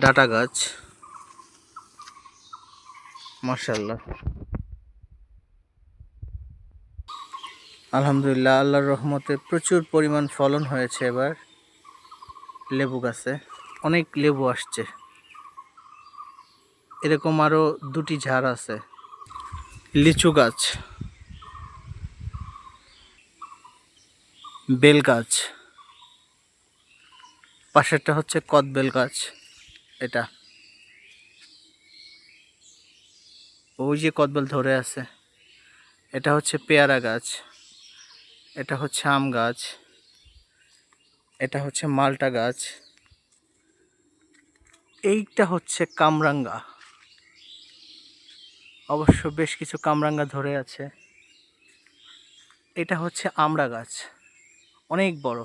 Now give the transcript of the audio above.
Data গাছ, মাশাআল্লাহ। আলহামদুলিল্লাহ, আল্লাহর রহমতে প্রচুর পরিমাণ ফলন হয়েছে এবার লেবু গাছে। অনেক লেবু আসছে। এরকম আরো 2টি ঝাড় আছে। লিচু গাছ, বেল গাছ, পাশেরটা হচ্ছে কদবেল গাছ। এটা ওই যে কদবেল ধরে আছে, এটা হচ্ছে পেয়ারা গাছ, এটা হচ্ছে আম গাছ, এটা হচ্ছে মালটা গাছ, এইটা হচ্ছে কামরাঙ্গা। অবশ্য বেশ কিছু কামরাঙ্গা ধরে আছে। এটা হচ্ছে আমড়া গাছ, অনেক বড়।